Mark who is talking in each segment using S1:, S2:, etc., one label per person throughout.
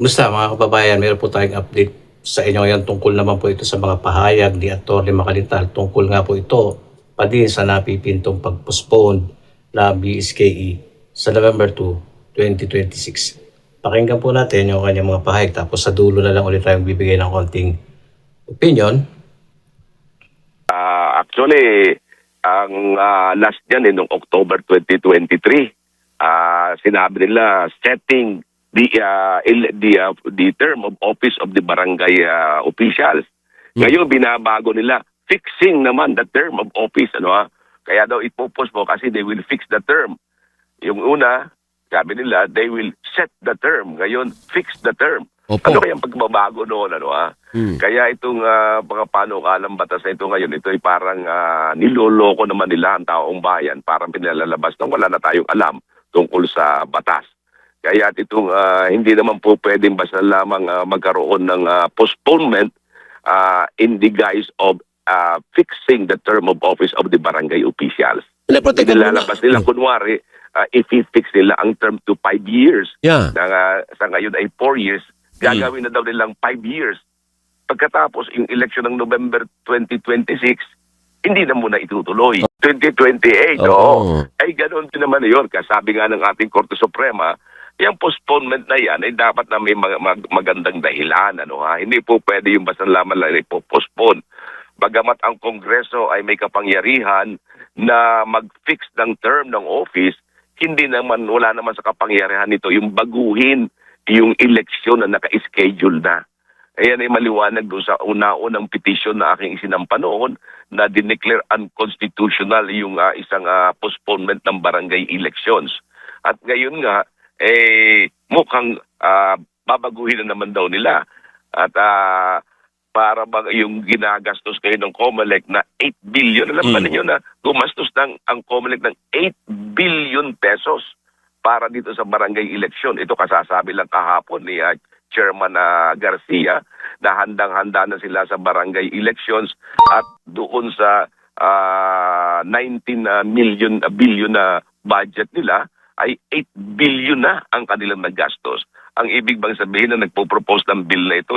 S1: Kumusta mga kababayan, meron po tayong update sa inyo ngayon tungkol naman po ito sa mga pahayag ni Atty. Macalintal. Tungkol nga po ito pa din sa napipintong pag-postpone na BSKE sa November 2, 2026. Pakinggan po natin yung kanyang mga pahayag tapos sa dulo na lang ulit tayong bibigay ng konting opinion.
S2: Actually, ang last niyan noong October 2023, sinabi nila setting the term of office of the barangay officials. Ngayon binabago nila fixing naman the term of office, Kaya daw ipopose mo kasi they will fix the term. Yung una, sabi nila they will set the term. Ngayon fix the term.
S3: Opo.
S2: Ano kayang pagbabago noon, Kaya itong mga panukalang batas na ito ngayon, ito ay parang niloloko naman nila ang taong bayan, parang pinalalabas na wala na tayong alam tungkol sa batas. Kaya itong hindi naman po pwedeng basta lamang magkaroon ng postponement in the guise of fixing the term of office of the barangay officials. Nilalabas nila, kunwari, if i-fix nila ang term to 5 years,
S3: Yeah.
S2: sa ngayon ay 4 years, gagawin na daw nilang 5 years. Pagkatapos yung election ng November 2026, hindi na muna itutuloy. 2028,
S3: Oo.
S2: Ay ganoon din naman yun. Kasabi nga ng ating Korte Suprema, yung postponement na yan ay dapat na may magandang dahilan. Hindi po pwede yung basta lamang lang ipopostpone. Bagamat ang Kongreso ay may kapangyarihan na mag-fix ng term ng office, wala naman sa kapangyarihan nito yung baguhin yung eleksyon na naka-schedule na. Ayan ay maliwanag doon sa una-unang petition na aking isinampa noon na dineclare unconstitutional yung isang postponement ng barangay elections. At ngayon nga, mukhang babaguhin na naman daw nila. At para bang yung ginagastos kayo ng COMELEC na 8 billion. Alam ba ninyo na gumastos ang COMELEC ng 8 billion pesos para dito sa barangay election. Ito kasasabi lang kahapon ni Chairman Garcia na handang-handa na sila sa barangay elections at doon sa 19 billion na budget nila ay 8 billion na ang kanilang nagastos. Ang ibig bang sabihin na nagpo-propose ng bill na ito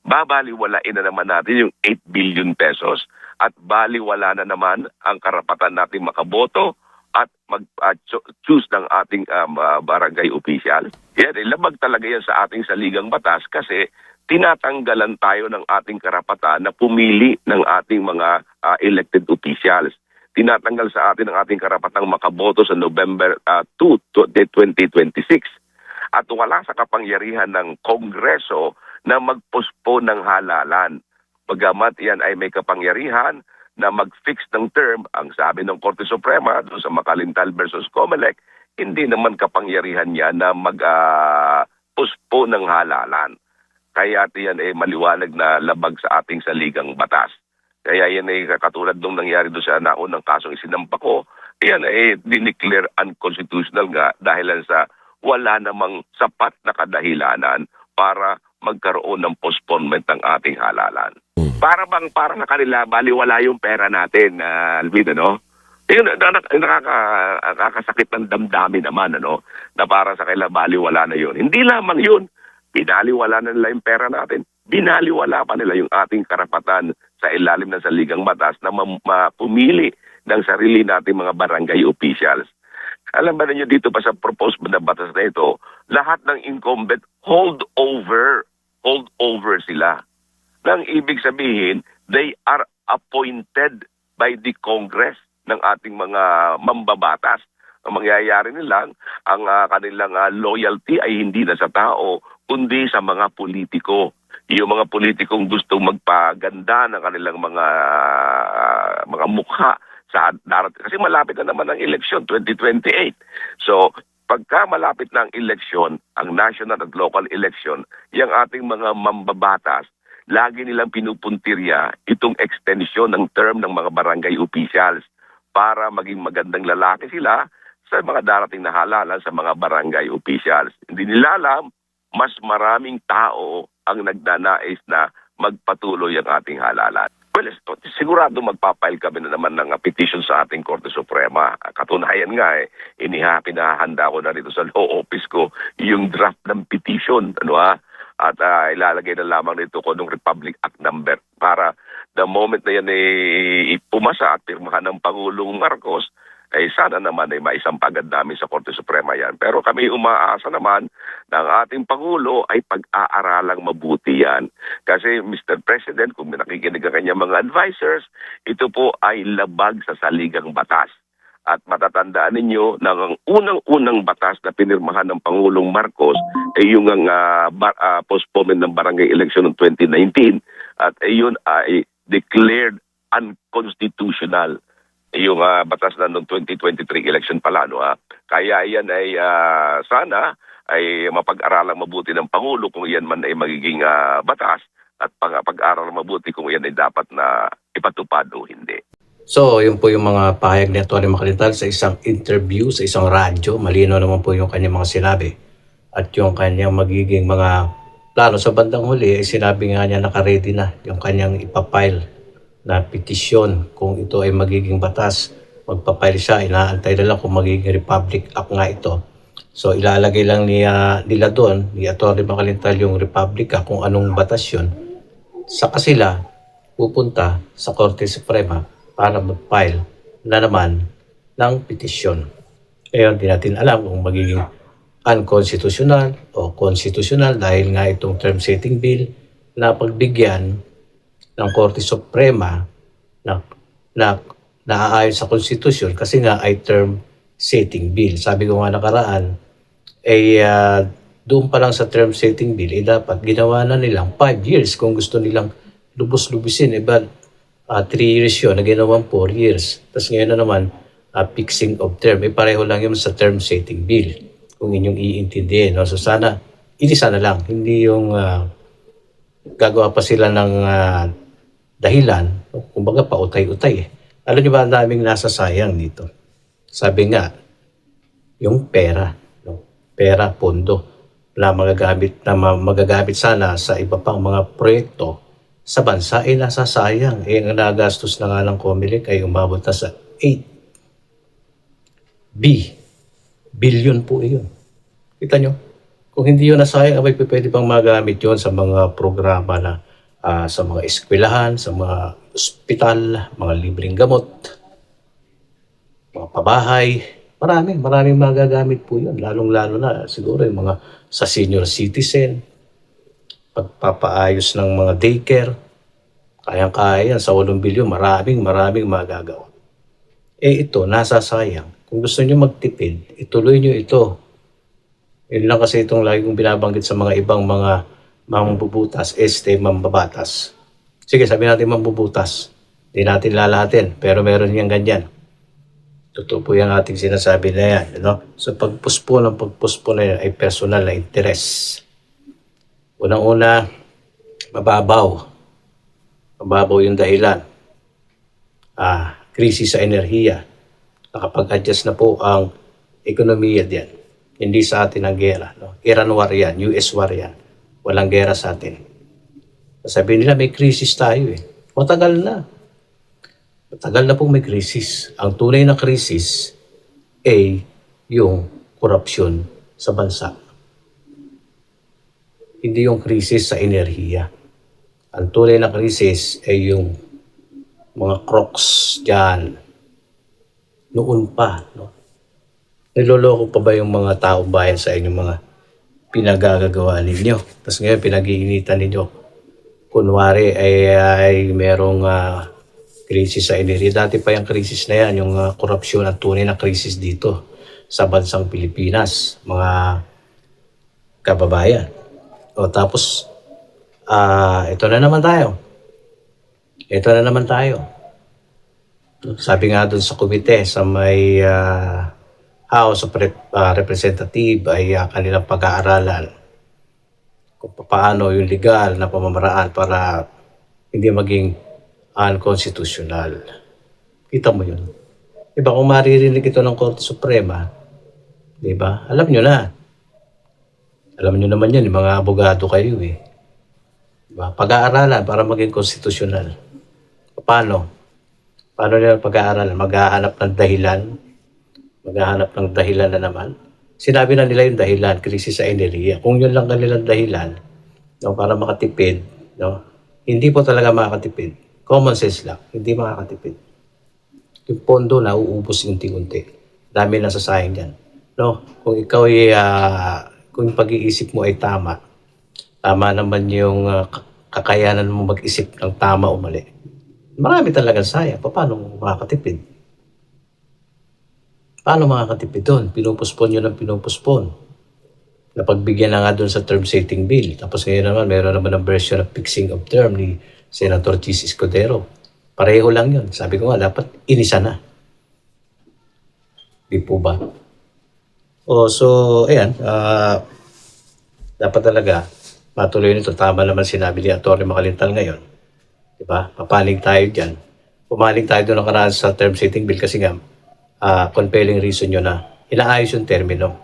S2: babaliwalain na naman natin yung 8 billion pesos at baliwala na naman ang karapatan nating makaboto at mag-choose ng ating barangay official. Yan, labag talaga yan sa ating saligang batas kasi tinatanggalan tayo ng ating karapatan na pumili ng ating mga elected officials. Tinatanggal sa atin ang ating karapatang makaboto sa November 2, 2026. At wala sa kapangyarihan ng Kongreso na mag-postpone ng halalan. Bagamat yan ay may kapangyarihan na mag-fix ng term, ang sabi ng Korte Suprema doon sa Macalintal versus COMELEC, hindi naman kapangyarihan niya na mag-postpone ng halalan. Kaya yan ay maliwanag na labag sa ating saligang batas. Kaya yan ay katulad nung nangyari doon sa naunang kasong isinampa ko, yan ay dineclare unconstitutional nga dahil sa wala namang sapat na kadahilanan para magkaroon ng postponement ng ating halalan. Para na kanila baliwala yung pera natin, Alvin, Yung nakakasakit ng damdamin naman, na para sa kanila baliwala na yun. Hindi lamang yun, binaliwala na nila yung pera natin, binaliwala pa nila yung ating karapatan sa ilalim ng saligang batas na pumili ng sarili nating mga barangay officials. Alam ba ninyo dito pa sa proposed na batas na ito, lahat ng incumbent hold over sila. Nang ibig sabihin, they are appointed by the Congress ng ating mga mambabatas. Ang mangyayari nilang, ang kanilang loyalty ay hindi na sa tao, kundi sa mga politiko. Yung mga politikong gusto magpaganda ng kanilang mga mukha sa darating. Kasi malapit na naman ang eleksyon, 2028. So, pagka malapit na ang eleksyon, ang national at local election, yung ating mga mambabatas, lagi nilang pinupuntirya itong extension ng term ng mga barangay officials para maging magandang lalaki sila sa mga darating na halalan sa mga barangay officials. Hindi nila alam, mas maraming tao ang nagnanais na magpatuloy ang ating halalan. Well, sigurado magpapail kami na naman ng petition sa ating Korte Suprema. Katunayan nga, pinahanda ko na rito sa law office ko yung draft ng petition. at ilalagay na lamang nito kung anong Republic Act number para the moment na yan ay pumasa at pirmahan ng Pangulong Marcos, ay sana naman ay maisampagad namin sa Korte Suprema yan. Pero kami umaasa naman na ang ating Pangulo ay pag-aaralang mabuti yan. Kasi Mr. President, kung nakikinig ang kanyang mga advisors, ito po ay labag sa saligang batas. At matatandaan ninyo na ang unang-unang batas na pinirmahan ng Pangulong Marcos ay yung postponement ng barangay election ng 2019 at iyon ay declared unconstitutional. Yung batas na noong 2023 election pala. No, Kaya yan ay sana ay mapag-aralang mabuti ng Pangulo kung yan man ay magiging batas at pag-aralang mabuti kung yan ay dapat na ipatupad o hindi.
S1: So, yun po yung mga pahayag ni Atty. Macalintal sa isang interview, sa isang radyo. Malino naman po yung kanyang mga sinabi. At yung kanyang magiging mga plano sa bandang huli, sinabi nga niya naka-ready na yung kanyang ipapile na petisyon. Kung ito ay magiging batas, magpapile siya. Inaantay na lang kung magiging Republic Act nga ito. So, ilalagay lang nila doon, ni Atty. Macalintal yung Republic Act, kung anong batas yun. Saka sila pupunta sa Korte Suprema para mag-file na naman ng petisyon. Ngayon, di natin alam kung magiging unconstitutional o constitutional dahil nga itong term setting bill na pagbigyan ng Korte Suprema na naaayon sa Constitution kasi nga ay term setting bill. Sabi ko nga nakaraan, doon pa lang sa term setting bill, dapat ginawa na nilang 5 years kung gusto nilang lubos-lubusin. But 3 years yun, na ginawang 4 years. Tapos ngayon na naman, fixing of term. Pareho lang yun sa term setting bill. Kung inyong iintindihin. No? So sana, inisa na lang. Hindi yung gagawa pa sila ng dahilan. Kumbaga pautay-utay. Alam niyo ba, ang daming nasasayang dito. Sabi nga, yung pera. No? Pera, pondo na magagamit sana sa iba pang mga proyekto sa bansa ay nasasayang. Ang nagastos na nga ng COMELEC ay umabot na sa 8 billion po iyon. Kita nyo? Kung hindi yun nasayang, pwede pang magamit yun sa mga programa na sa mga eskwelahan, sa mga ospital, mga libreng gamot, mga pabahay. Maraming magagamit po yun. Lalong-lalo na siguro yung mga sa senior citizen, pagpapaayos ng mga daycare, kayang-kaya yan, sa 8 bilyon, maraming magagawa. Ito, nasasayang. Kung gusto nyo magtipid, ituloy nyo ito. Yun lang kasi itong lagi kong binabanggit sa mga ibang mga mambubutas, mambabatas. Sige, sabi natin mambubutas. Hindi natin lalahatin, pero meron yang ganyan. Totoo po yung ating sinasabi na yan. No? So pagpuspo na yan ay personal na interes. Unang-una, mababaw yung dahilan. Krisis sa enerhiya. Nakapag-adjust na po ang ekonomiya diyan. Hindi sa atin ang gera. No? Iran war yan, US war yan. Walang gera sa atin. Sabi nila may krisis tayo eh. Matagal na pong may krisis. Ang tunay na krisis ay yung korupsyon sa bansa. Hindi yung krisis sa enerhiya. Ang tunay na krisis ay yung mga crocs dyan. Noon pa. No? Niloloko pa ba yung mga taong bayan sa inyong mga pinagagagawa ninyo? Tapos ngayon pinag-iinitan ninyo. Kunwari ay merong krisis sa enerhiya. Dati pa yung krisis na yan, yung korupsyon at tunay na krisis dito sa bansang Pilipinas, mga kababayan. O tapos, ito na naman tayo. Sabi nga dun sa komite, sa may House of Representative ay kanilang pag-aaralan kung paano yung legal na pamamaraan para hindi maging unconstitutional. Kita mo yun. Diba kung maririnig ito ng Korte Suprema, diba? Alam nyo na. Alam nyo naman yun, yung mga abogado kayo eh. Diba? Pag-aaralan para maging konstitusyonal. Paano? Paano nila pag-aaralan? Maghahanap ng dahilan na naman. Sinabi na nila yung dahilan, krisis sa enerhiya. Kung yun lang kanilang dahilan, no, para makatipid, no? Hindi po talaga makakatipid. Common sense lang, hindi makakatipid. Yung pondo na uubos unti-unti. Dami na sasayang diyan. No, kung ikaw ay kung yung pag-iisip mo ay tama, tama naman yung kakayanan mo mag-isip ng tama o mali. Marami talagang sayang. Paano makakatipid? Paano makakatipid doon? Pinupuspon nyo ng pinupuspon. Napagbigyan na nga doon sa term setting bill. Tapos ngayon naman, meron naman ng version of fixing of term ni Senator Chis Escudero. Pareho lang yun. Sabi ko nga, dapat inisa na. Di po ba? So, ayan. Dapat talaga matuloy nito. Tama naman sinabi ni Atty. Makalintal ngayon. Diba? Papaling tayo dyan. Pumaling tayo doon nakaraan sa term setting bill kasi nga, compelling reason yun na inaayos yung termino.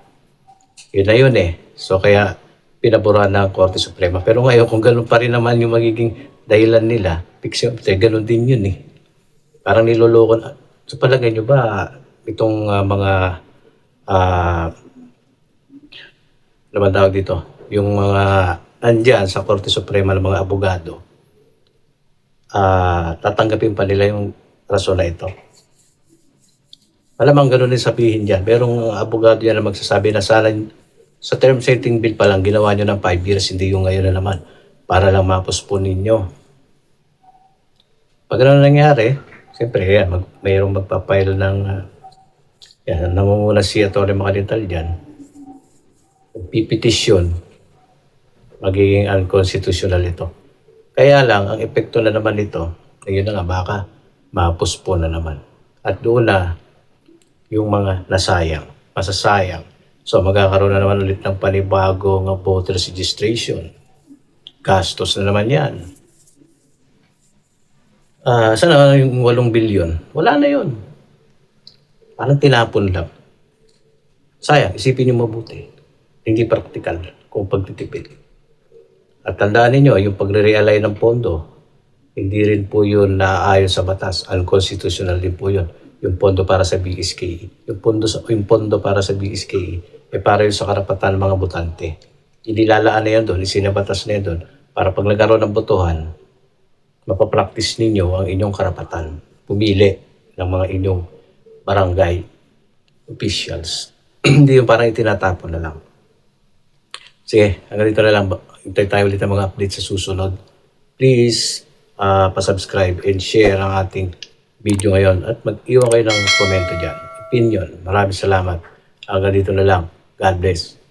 S1: Yun na yun eh. So kaya pinabura ng Korte Suprema. Pero ngayon kung ganun pa rin naman yung magiging dahilan nila, fixing of term, ganun din yun eh. Parang niloloko na. So palagay nyo ba itong mga naman tawag dito, yung mga nandyan sa Korte Suprema ng mga abogado, tatanggapin pa nila yung rason na ito. Malamang ganun din sabihin dyan. Merong abogado yan na magsasabi na sana sa term setting bill pa lang ginawa nyo ng 5 years, hindi yung ngayon na naman para lang mapospon ninyo. Pag ganun nangyari, siyempre yan, mayroong magpapile ng yan, namumuna si Atty. Makalintal dyan. Pipetisyon, magiging unconstitutional ito. Kaya lang, ang epekto na naman nito, ayun na nga, baka mapospon na naman. At doon na yung mga nasayang, masasayang. So magkakaroon na naman ulit ng panibagong voters registration. Gastos na naman yan. Saan na yung 8 bilyon? Wala na yun. Parang tinapon lang. Sayang, isipin nyo mabuti. Hindi practical kung pagtitipid. At tandaan ninyo, yung pagre-realign ng pondo, hindi rin po yun naaayon sa batas. Unconstitutional din po yun. Yung pondo para sa BSKE. Yung pondo para sa BSKE, para yun sa karapatan ng mga botante. Inilalaan na yun doon, isinabatas na yun doon, para pag nagkaroon ng botohan, mapapractice ninyo ang inyong karapatan. Pumili ng mga inyong barangay officials. Hindi yung parang itinatapon na lang. Sige, hanggang dito na lang. Hintay tayo ulit ng mga updates sa susunod. Please, pasubscribe and share ang ating video ngayon at mag-iwan kayo ng komento dyan. Opinion. Maraming salamat. Hanggang dito na lang. God bless.